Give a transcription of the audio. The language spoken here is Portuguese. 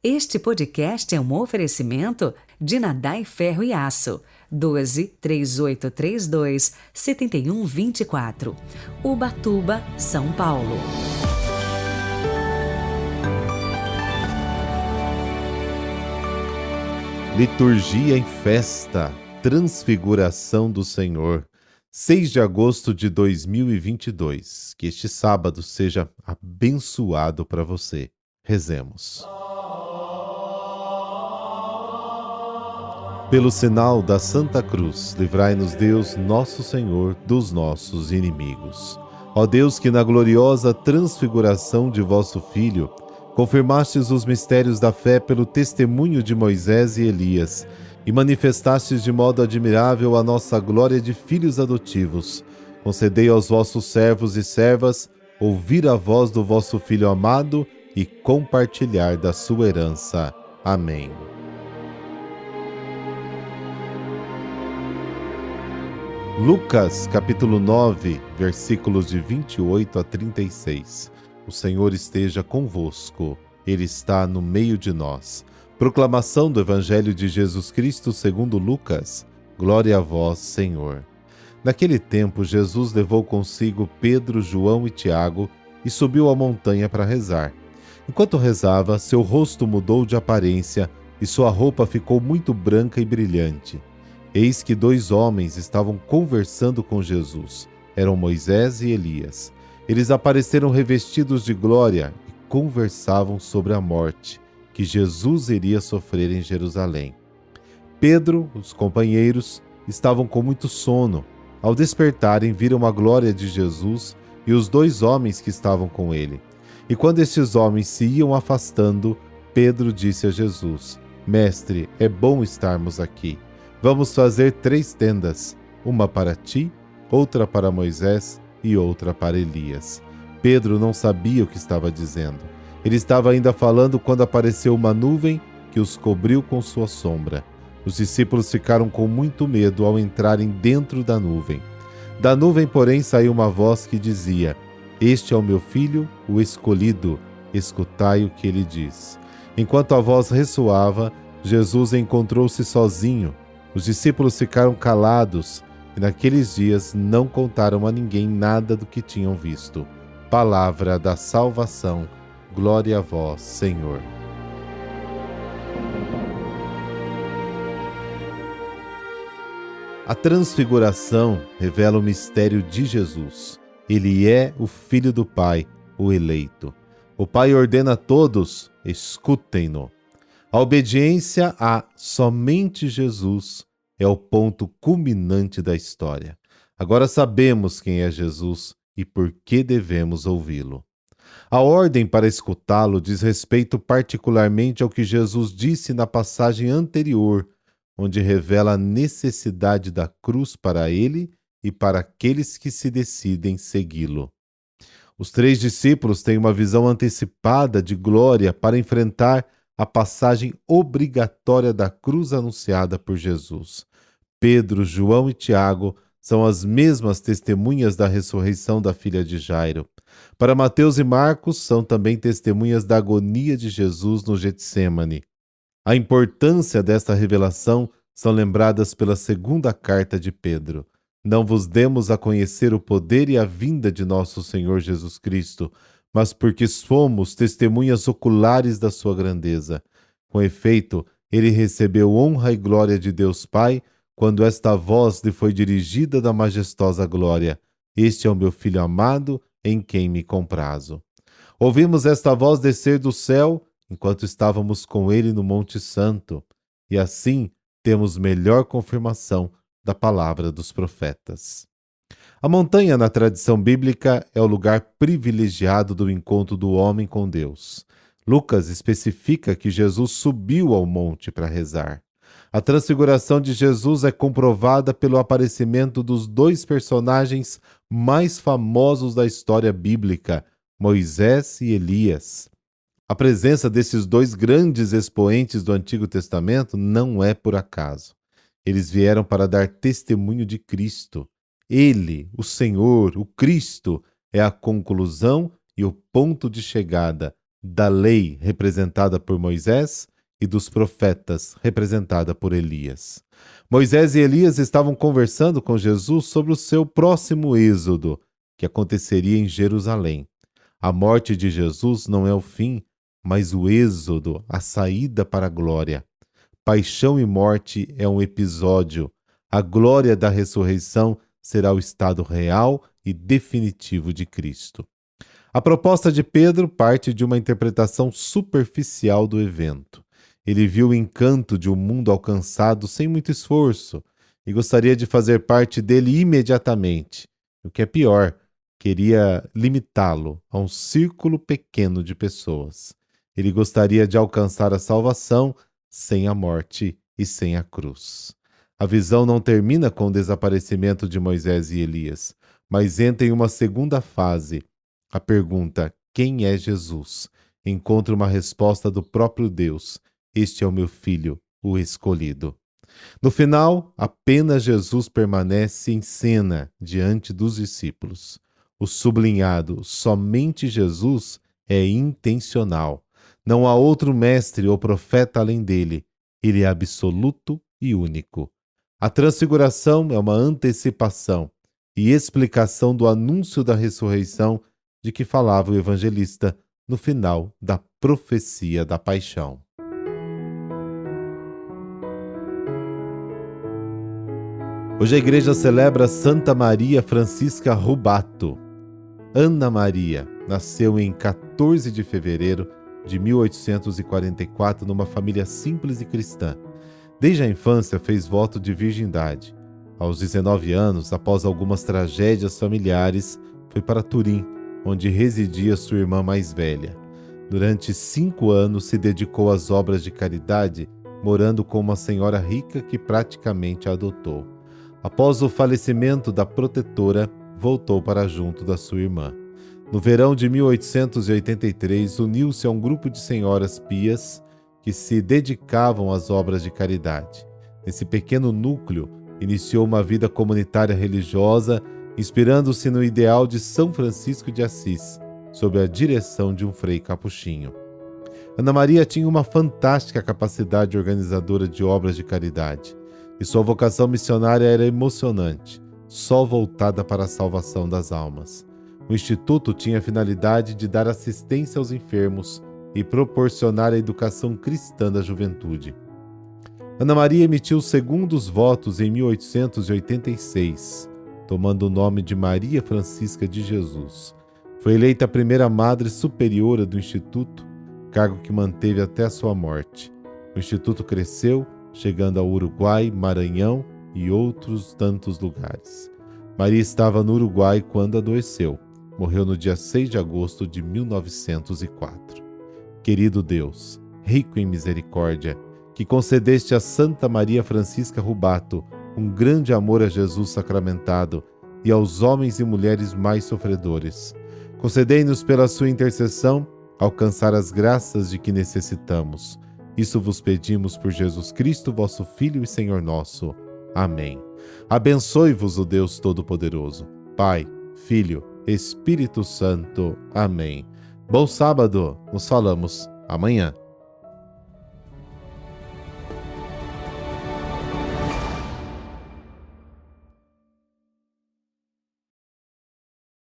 Este podcast é um oferecimento de Nadai Ferro e Aço, 12 3832 7124, Ubatuba, São Paulo. Liturgia em Festa, Transfiguração do Senhor, 6 de agosto de 2022. Que este sábado seja abençoado para você. Rezemos. Pelo sinal da Santa Cruz, livrai-nos Deus, nosso Senhor, dos nossos inimigos. Ó Deus, que na gloriosa transfiguração de vosso Filho, confirmastes os mistérios da fé pelo testemunho de Moisés e Elias, e manifestastes de modo admirável a nossa glória de filhos adotivos. Concedei aos vossos servos e servas ouvir a voz do vosso Filho amado e compartilhar da sua herança. Amém. Lucas, capítulo 9, versículos de 28 a 36. O Senhor esteja convosco, Ele está no meio de nós. Proclamação do Evangelho de Jesus Cristo segundo Lucas. Glória a vós, Senhor. Naquele tempo, Jesus levou consigo Pedro, João e Tiago e subiu a montanha para rezar. Enquanto rezava, seu rosto mudou de aparência e sua roupa ficou muito branca e brilhante. Eis que 2 homens estavam conversando com Jesus. Eram Moisés e Elias. Eles apareceram revestidos de glória e conversavam sobre a morte que Jesus iria sofrer em Jerusalém. Pedro, os companheiros, estavam com muito sono. Ao despertarem, viram a glória de Jesus e os 2 homens que estavam com ele. E quando estes homens se iam afastando, Pedro disse a Jesus: Mestre, é bom estarmos aqui. Vamos fazer 3 tendas, uma para ti, outra para Moisés e outra para Elias. Pedro não sabia o que estava dizendo. Ele estava ainda falando quando apareceu uma nuvem que os cobriu com sua sombra. Os discípulos ficaram com muito medo ao entrarem dentro da nuvem. Da nuvem, porém, saiu uma voz que dizia: Este é o meu filho, o escolhido, escutai o que ele diz. Enquanto a voz ressoava, Jesus encontrou-se sozinho. Os discípulos ficaram calados e naqueles dias não contaram a ninguém nada do que tinham visto. Palavra da salvação. Glória a vós, Senhor. A transfiguração revela o mistério de Jesus. Ele é o Filho do Pai, o eleito. O Pai ordena a todos: escutem-no. A obediência a somente Jesus é o ponto culminante da história. Agora sabemos quem é Jesus e por que devemos ouvi-lo. A ordem para escutá-lo diz respeito particularmente ao que Jesus disse na passagem anterior, onde revela a necessidade da cruz para ele e para aqueles que se decidem segui-lo. Os 3 discípulos têm uma visão antecipada de glória para enfrentar a passagem obrigatória da cruz anunciada por Jesus. Pedro, João e Tiago são as mesmas testemunhas da ressurreição da filha de Jairo. Para Mateus e Marcos, são também testemunhas da agonia de Jesus no Getsêmani. A importância desta revelação são lembradas pela 2ª carta de Pedro. Não vos demos a conhecer o poder e a vinda de nosso Senhor Jesus Cristo, mas porque somos testemunhas oculares da sua grandeza. Com efeito, ele recebeu honra e glória de Deus Pai, quando esta voz lhe foi dirigida da majestosa glória: Este é o meu Filho amado, em quem me comprazo. Ouvimos esta voz descer do céu, enquanto estávamos com ele no Monte Santo, e assim temos melhor confirmação da palavra dos profetas. A montanha, na tradição bíblica, é o lugar privilegiado do encontro do homem com Deus. Lucas especifica que Jesus subiu ao monte para rezar. A transfiguração de Jesus é comprovada pelo aparecimento dos 2 personagens mais famosos da história bíblica, Moisés e Elias. A presença desses 2 grandes expoentes do Antigo Testamento não é por acaso. Eles vieram para dar testemunho de Cristo. Ele, o Senhor, o Cristo, é a conclusão e o ponto de chegada da lei, representada por Moisés, e dos profetas, representada por Elias. Moisés e Elias estavam conversando com Jesus sobre o seu próximo êxodo, que aconteceria em Jerusalém. A morte de Jesus não é o fim, mas o êxodo, a saída para a glória. Paixão e morte é um episódio. A glória da ressurreição será o estado real e definitivo de Cristo. A proposta de Pedro parte de uma interpretação superficial do evento. Ele viu o encanto de um mundo alcançado sem muito esforço e gostaria de fazer parte dele imediatamente. O que é pior, queria limitá-lo a um círculo pequeno de pessoas. Ele gostaria de alcançar a salvação sem a morte e sem a cruz. A visão não termina com o desaparecimento de Moisés e Elias, mas entra em uma segunda fase. A pergunta, quem é Jesus? Encontra uma resposta do próprio Deus. Este é o meu filho, o escolhido. No final, apenas Jesus permanece em cena diante dos discípulos. O sublinhado, somente Jesus, é intencional. Não há outro mestre ou profeta além dele. Ele é absoluto e único. A transfiguração é uma antecipação e explicação do anúncio da ressurreição de que falava o evangelista no final da profecia da paixão. Hoje a igreja celebra Santa Maria Francisca Rubato. Ana Maria nasceu em 14 de fevereiro de 1844 numa família simples e cristã. Desde a infância fez voto de virgindade. Aos 19 anos, após algumas tragédias familiares, foi para Turim, onde residia sua irmã mais velha. Durante 5 anos se dedicou às obras de caridade, morando com uma senhora rica que praticamente a adotou. Após o falecimento da protetora, voltou para junto da sua irmã. No verão de 1883, uniu-se a um grupo de senhoras pias que se dedicavam às obras de caridade. Nesse pequeno núcleo, iniciou uma vida comunitária religiosa, inspirando-se no ideal de São Francisco de Assis, sob a direção de um frei capuchinho. Ana Maria tinha uma fantástica capacidade organizadora de obras de caridade, e sua vocação missionária era emocionante, só voltada para a salvação das almas. O Instituto tinha a finalidade de dar assistência aos enfermos e proporcionar a educação cristã da juventude. Ana Maria emitiu os segundos votos em 1886, tomando o nome de Maria Francisca de Jesus. Foi eleita a primeira Madre Superiora do Instituto, cargo que manteve até a sua morte. O Instituto cresceu, chegando ao Uruguai, Maranhão e outros tantos lugares. Maria estava no Uruguai quando adoeceu. Morreu no dia 6 de agosto de 1904. Querido Deus, rico em misericórdia, que concedeste a Santa Maria Francisca Rubato um grande amor a Jesus sacramentado e aos homens e mulheres mais sofredores, concedei-nos pela sua intercessão alcançar as graças de que necessitamos. Isso vos pedimos por Jesus Cristo, vosso Filho e Senhor nosso. Amém. Abençoe-vos o Deus Todo-Poderoso, Pai, Filho, Espírito Santo. Amém. Bom sábado. Nos falamos amanhã.